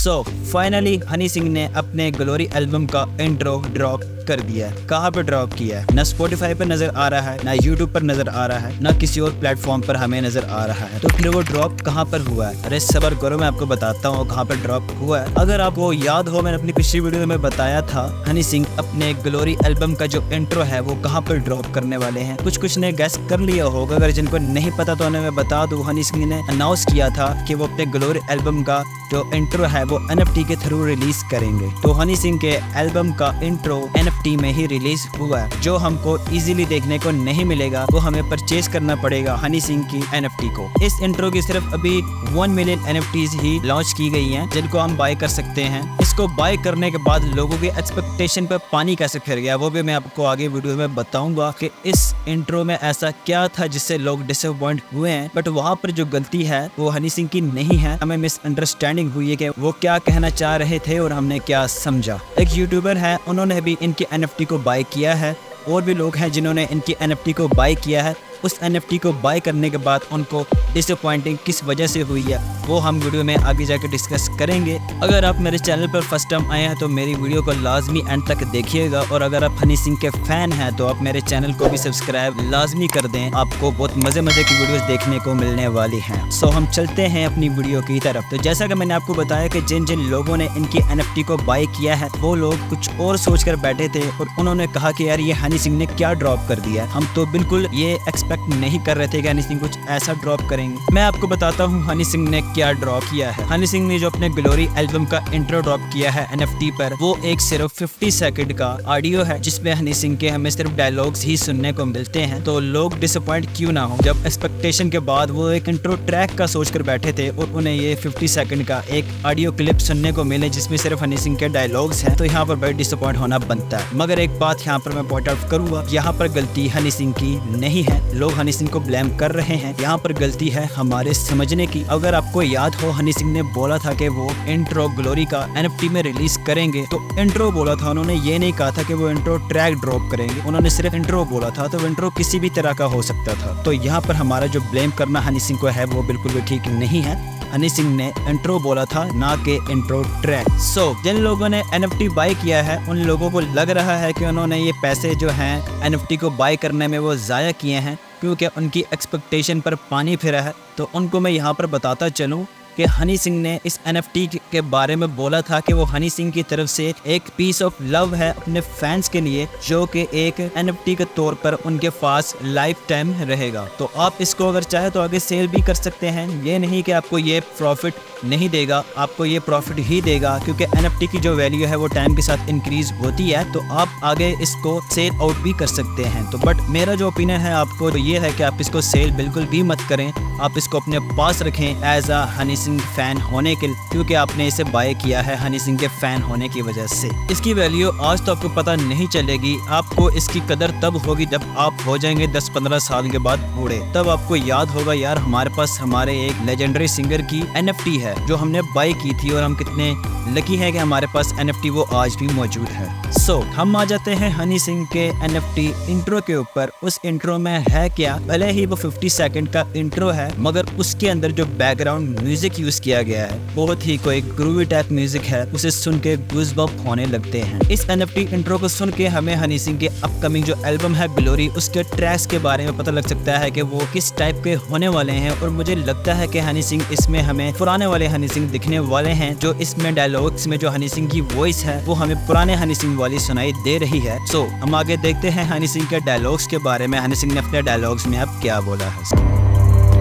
So finally Honey Singh ने अपने glory album का इंट्रो ड्रॉप कर दिया है। कहाँ पर ड्रॉप किया है? ना स्पॉटिफाई पर नजर आ रहा है, ना यूट्यूब पर नजर आ रहा है, ना किसी और प्लेटफॉर्म पर हमें नजर आ रहा है। तो फिर वो ड्रॉप कहाँ पर हुआ है? अरे सबर करो, मैं आपको बताता हूँ कहाँ पर ड्रॉप हुआ है। अगर आपको याद हो, मैंने अपनी पिछली वीडियो में बताया था हनी सिंह अपने ग्लोरी एल्बम का जो इंट्रो है वो कहाँ पर ड्रॉप करने वाले हैं। कुछ ने गैस कर लिया होगा, अगर जिनको नहीं पता तो उन्हें मैं बता दूं, हनी सिंह ने अनाउंस किया था कि वो अपने ग्लोरी एल्बम का जो इंट्रो है वो NFT के थ्रू रिलीज करेंगे। तो हनी सिंह के एल्बम का इंट्रो NFT में ही रिलीज हुआ है। जो हमको इजीली देखने को नहीं मिलेगा, वो हमें परचेज करना पड़ेगा हनी सिंह की NFT को। इस इंट्रो की सिर्फ अभी 1 मिलियन NFTs ही लॉन्च की गई हैं, जिनको हम बाय कर सकते हैं। इसको बाय करने के बाद लोगों की एक्सपेक्टेशन पर पानी कैसे फिर गया, वो भी मैं आपको आगे वीडियो में बताऊंगा कि इस इंट्रो में ऐसा क्या था जिससे लोग डिसअपॉइंट हुए हैं। बट वहाँ पर जो गलती है वो हनी सिंह की नहीं है। हमें मिसअंडरस्टैंडिंग हुई है कि वो क्या कहना चाह रहे थे और हमने क्या समझा। एक यूट्यूबर है, उन्होंने भी इनकी NFT को बाय किया है, और भी लोग हैं जिन्होंने इनकी NFT को बाय किया है। उस NFT को बाय करने के बाद उनको डिसअपॉइंटिंग किस वजह से हुई है वो हम वीडियो में आगे जाकर डिस्कस करेंगे। अगर आप मेरे चैनल पर फर्स्ट टाइम आए हैं तो मेरी वीडियो को लाजमी एंड तक देखिएगा, और अगर आप हनी सिंह के फैन हैं तो आप मेरे चैनल को भी सब्सक्राइब लाजमी कर दें। आपको बहुत मजे की वीडियोस देखने को मिलने वाली हैं। सो हम चलते हैं अपनी वीडियो की तरफ। तो जैसा कि मैंने आपको बताया कि जिन जिन लोगों ने इनकी NFT को बाय किया है वो लोग कुछ और सोच कर बैठे थे, और उन्होंने कहा कि यार ये हनी सिंह ने क्या ड्रॉप कर दिया। हम तो बिल्कुल ये एक्सपेक्ट नहीं कर रहे थे कि हनी सिंह कुछ ऐसा ड्रॉप करेंगे। मैं आपको बताता हूँ हनी सिंह ने क्या ड्रॉप किया है। हनी सिंह ने जो अपने ग्लोरी एल्बम का इंट्रो ड्रॉप किया है NFT पर, वो एक सिर्फ 50 सेकंड का ऑडियो है, जिसमें हनी सिंह के हमें सिर्फ डायलॉग्स ही सुनने को मिलते हैं। तो लोग डिसअपॉइंट क्यों ना हो, जब एक्सपेक्टेशन के बाद वो एक इंट्रो ट्रैक का सोच कर बैठे थे और उन्हें ये 50 सेकंड का एक ऑडियो क्लिप सुनने को मिले जिसमें सिर्फ हनी सिंह के डायलॉग्स हैं, तो यहाँ पर बड़ी डिसअपॉइंट होना बनता है। मगर एक बात यहाँ पर मैं पॉइंट आउट करूंगा, यहाँ पर गलती हनी सिंह की नहीं है। लोग हनी सिंह को ब्लेम कर रहे हैं, यहाँ पर गलती है हमारे समझने की। अगर आपको याद हो, हनी सिंह ने बोला था कि वो इंट्रो ग्लोरी का NFT में रिलीज करेंगे, तो इंट्रो बोला था, उन्होंने ये नहीं कहा था कि वो इंट्रो ट्रैक ड्रॉप करेंगे। उन्होंने सिर्फ इंट्रो बोला था, तो इंट्रो किसी भी तरह का हो सकता था। तो यहाँ पर हमारा जो ब्लेम करना हनी सिंह को है वो बिल्कुल भी ठीक नहीं है। हनी सिंह ने इंट्रो बोला था, ना कि इंट्रो ट्रैक। सो जिन लोगों ने NFT बाय किया है उन लोगों को लग रहा है कि उन्होंने ये पैसे जो हैं NFT को बाय करने में वो ज़ाया किए हैं, क्योंकि उनकी एक्सपेक्टेशन पर पानी फिरा है। तो उनको मैं यहाँ पर बताता चलूँ कि हनी सिंह ने इस NFT के बारे में बोला था कि वो हनी सिंह की तरफ से एक पीस ऑफ लव है अपने फैंस के लिए, जो कि एक NFT के तौर पर उनके पास लाइफ टाइम रहेगा। तो आप इसको अगर चाहे तो आगे सेल भी कर सकते हैं। ये नहीं कि आपको ये प्रॉफिट नहीं देगा, आपको ये प्रॉफिट ही देगा, क्योंकि NFT की जो वैल्यू है वो टाइम के साथ इंक्रीज होती है। तो आप आगे इसको सेल आउट भी कर सकते हैं। तो बट मेरा जो ओपिनियन है आपको तो ये है कि आप इसको सेल बिल्कुल भी मत करें, आप इसको अपने पास रखें as a Honey Singh fan होने के लिए, क्योंकि आपने इसे बाय किया है हनी सिंह के फैन होने की वजह से। इसकी वैल्यू आज तो आपको पता नहीं चलेगी, आपको इसकी कदर तब होगी जब आप हो जाएंगे 10-15 साल के बाद बूढ़े। तब आपको याद होगा यार हमारे पास हमारे एक लेजेंडरी सिंगर की NFT है जो हमने बाय की थी, और हम कितने लकी हैं कि हमारे पास NFT वो आज भी मौजूद है। सो हम आ जाते हैं हनी सिंह के NFT इंट्रो के ऊपर। उस इंट्रो में है क्या? भले ही वो 50 सेकंड का इंट्रो है, मगर उसके अंदर जो बैकग्राउंड म्यूजिक यूज किया गया है बहुत ही कोई ग्रूवी टाइप म्यूजिक है, उसे सुन के गूज़बम्प होने लगते हैं। इस NFT इंट्रो को सुन के हमें हनी सिंह के अपकमिंग जो एल्बम है ग्लोरी, उसके ट्रैक्स के बारे में पता लग सकता है कि वो किस टाइप के होने वाले हैं। और मुझे लगता है कि हनी सिंह इसमें हमें पुराने वाले हनी सिंह दिखने वाले हैं, जो इसमें डायलॉग्स में जो हनी सिंह की वॉइस है वो हमें पुराने हनी सिंह वाली सुनाई दे रही है। सो हम आगे देखते हैं हनी सिंह के डायलॉग्स के बारे में। हनी सिंह ने अपने डायलॉग्स में अब क्या बोला है।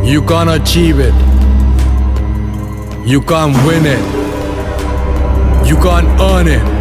You can't achieve it. You can't win it. You can't earn it.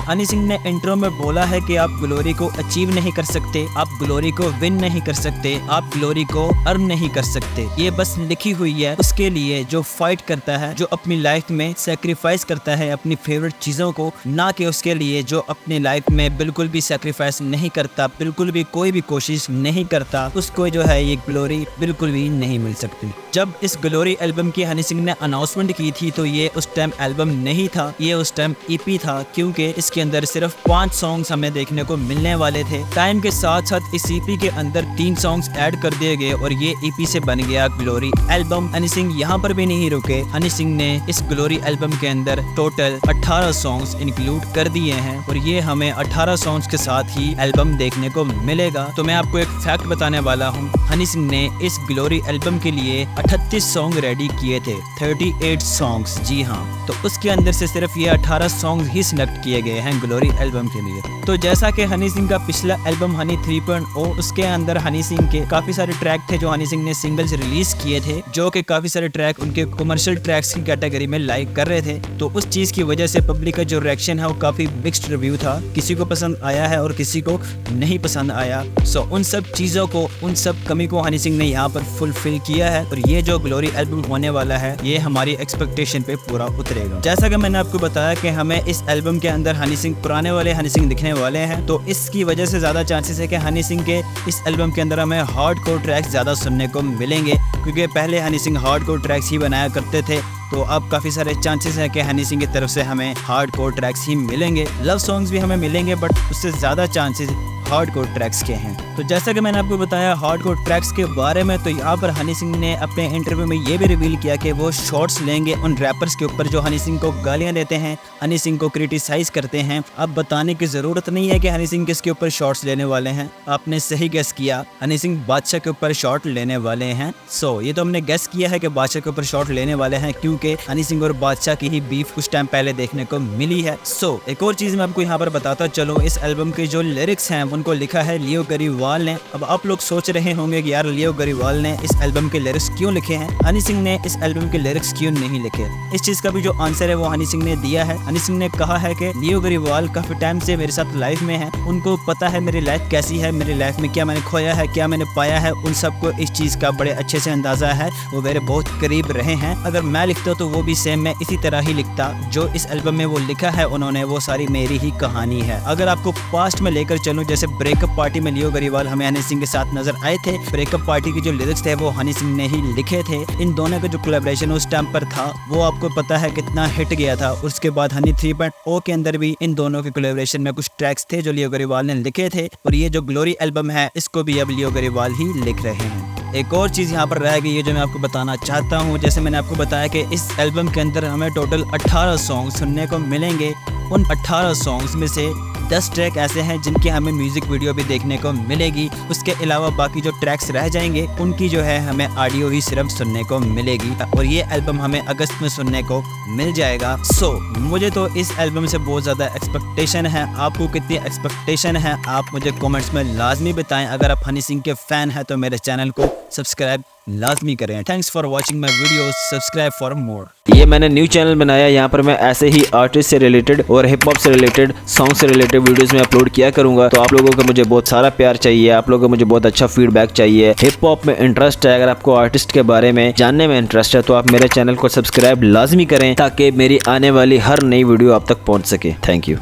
Honey Singh ने इंट्रो में बोला है कि आप ग्लोरी को अचीव नहीं कर सकते, आप ग्लोरी को विन नहीं कर सकते, आप ग्लोरी को अर्न नहीं कर सकते। ये बस लिखी हुई है उसके लिए जो फाइट करता है, जो अपनी लाइफ में सेक्रीफाइस करता है अपनी फेवरेट चीजों को, ना कि उसके लिए जो अपनी लाइफ में बिल्कुल भी सेक्रीफाइस नहीं करता, बिल्कुल भी कोई भी कोशिश नहीं करता, उसको जो है ये ग्लोरी बिल्कुल भी नहीं मिल सकती। जब इस ग्लोरी एल्बम की हनी सिंह ने अनाउंसमेंट की थी तो ये उस टाइम एल्बम नहीं था, ये उस टाइम EP था, क्योंकि के इसके अंदर सिर्फ 5 सॉन्ग्स हमें देखने को मिलने वाले थे। टाइम के साथ साथ इस ईपी के अंदर 3 सॉन्ग्स ऐड कर दिए गए और ये ईपी से बन गया ग्लोरी एल्बम। हनी सिंह यहाँ पर भी नहीं रुके, हनी सिंह ने इस ग्लोरी एल्बम के अंदर टोटल 18 सॉन्ग्स इंक्लूड कर दिए हैं और ये हमें 18 सॉन्ग्स के साथ ही एल्बम देखने को मिलेगा। तो मैं आपको एक फैक्ट बताने वाला हूँ, हनी सिंह ने इस ग्लोरी एल्बम के लिए 38 सॉन्ग रेडी किए थे, 38 सॉन्ग्स, जी हाँ। तो उसके अंदर से सिर्फ ये 18 सॉन्ग ही सिलेक्ट किए गए हैं ग्लोरी एल्बम के लिए। तो जैसा कि हनी सिंह का पिछला एल्बम हनी 3.0, उसके अंदर हनी सिंह के काफी सारे ट्रैक थे जो हनी सिंह ने सिंगल्स रिलीज किए थे, जो कि काफी सारे ट्रैक उनके कमर्शियल ट्रैक्स की कैटेगरी में लाइक कर रहे थे। तो उस चीज की वजह से पब्लिक का जो रिएक्शन है वो काफी मिक्स्ड रिव्यू था, किसी को पसंद आया है और किसी को नहीं पसंद आया। सो उन सब चीजों को, उन सब कमी को हनी सिंह ने यहाँ पर फुलफिल किया है और ये जो ग्लोरी एल्बम होने वाला है ये हमारी एक्सपेक्टेशन पे पूरा उतरेगा। जैसा कि मैंने आपको बताया कि हमें इस एल्बम के अंदर हनी सिंह, पुराने वाले हनी सिंह दिखने वाले हैं, तो इसकी वजह से ज्यादा चांसेस है कि हनी सिंह के इस एल्बम के अंदर हमें हार्डकोर ट्रैक्स ज्यादा सुनने को मिलेंगे, क्योंकि पहले हनी सिंह हार्डकोर ट्रैक्स ही बनाया करते थे। तो अब काफ़ी सारे चांसेस हैं कि हनी सिंह की तरफ से हमें हार्डकोर ट्रैक्स ही मिलेंगे। लव सॉन्ग्स भी हमें मिलेंगे बट उससे ज़्यादा चांसेस हार्डकोर ट्रैक्स के हैं। तो जैसा कि मैंने आपको बताया हार्डकोर ट्रैक्स के बारे में, तो यहाँ पर हनी सिंह ने अपने इंटरव्यू में ये भी रिवील किया कि वो शॉर्ट्स लेंगे उन रैपर्स के ऊपर जो हनी सिंह को गालियाँ देते हैं, हनी सिंह को क्रिटिसाइज करते हैं। अब बताने की ज़रूरत नहीं है कि हनी सिंह किसके ऊपर शॉर्ट्स लेने वाले हैं, आपने सही गेस किया, हनी सिंह बादशाह के ऊपर शॉर्ट लेने वाले हैं। सो ये तो हमने गेस किया है कि बादशाह के ऊपर शॉर्ट लेने वाले हैं, क्योंकि हनी सिंह और बादशाह की ही बीफ कुछ टाइम पहले देखने को मिली है। सो एक और चीज़ मैं आपको यहाँ पर बताता चलो, इस एल्बम के जो लिरिक्स हैं उनको लिखा है लियो गरिवाल ने। अब आप लोग सोच रहे होंगे कि यार लियो गरिवाल ने इस एल्बम के लिरिक्स क्यों लिखे हैं, हनी सिंह ने इस एल्बम के लिरिक्स क्यों नहीं लिखे। इस चीज का भी जो आंसर है वो हनी सिंह ने दिया है। हनी सिंह ने कहा है कि लियो गरिवाल काफी टाइम से मेरे साथ लाइफ में है, उनको पता है मेरी लाइफ कैसी है, मेरी लाइफ में क्या मैंने खोया है, क्या मैंने पाया है, उन सबको इस चीज का बड़े अच्छे से अंदाजा है, वो मेरे बहुत करीब रहे हैं। अगर मैं लिखता तो वो भी सेम मैं इसी तरह ही लिखता, जो इस एल्बम में वो लिखा है उन्होंने, वो सारी मेरी ही कहानी है। अगर आपको पास्ट में लेकर चलूं, जैसे ब्रेकअप पार्टी में लियो गरिवाल हमें हनी सिंह के साथ नजर आए थे, ब्रेकअप पार्टी के जो लिरिक्स थे वो हनी सिंह ने ही लिखे थे। इन दोनों का जो कोलैबोरेशन उस टाइम पर था वो आपको पता है कितना हिट गया था। उसके बाद हनी 3.0 के अंदर भी इन दोनों के कोलैबोरेशन में कुछ ट्रैक्स थे जो लियो गरिवाल ने लिखे थे, और ये जो ग्लोरी एल्बम है इसको भी अब लियो गरिवाल ही लिख रहे हैं। एक और चीज़ यहाँ पर रह गई है जो मैं आपको बताना चाहता हूँ, जैसे मैंने आपको बताया कि इस एल्बम के अंदर हमें टोटल 18 सॉन्ग सुनने को मिलेंगे। उन 18 सॉन्ग्स में से 10 ट्रैक ऐसे हैं जिनकी हमें म्यूजिक वीडियो भी देखने को मिलेगी। उसके अलावा बाकी जो ट्रैक्स रह जाएंगे उनकी जो है हमें ऑडियो ही सिर्फ सुनने को मिलेगी, और ये एल्बम हमें अगस्त में सुनने को मिल जाएगा। सो मुझे तो इस एल्बम से बहुत ज़्यादा एक्सपेक्टेशन है। आपको कितनी एक्सपेक्टेशन है आप मुझे कमेंट्स में लाजमी बताएं। अगर आप हनी सिंह के फ़ैन हैं तो मेरे चैनल को सब्सक्राइब लाजमी करें। Thanks for watching my videos, subscribe for more. ये मैंने न्यू चैनल बनाया, यहाँ पर मैं ऐसे ही आर्टिस्ट से रिलेटेड और हिप हॉप से रिलेटेड, सॉन्ग से रिलेटेड वीडियोस में अपलोड किया करूँगा। तो आप लोगों को मुझे बहुत सारा प्यार चाहिए, आप लोगों को मुझे बहुत अच्छा फीडबैक चाहिए। हिप हॉप में इंटरेस्ट है, अगर आपको आर्टिस्ट के बारे में जानने में इंटरेस्ट है तो आप मेरे चैनल को सब्सक्राइब लाजमी करें ताकि मेरी आने वाली हर नई वीडियो आप तक पहुँच सके। Thank you.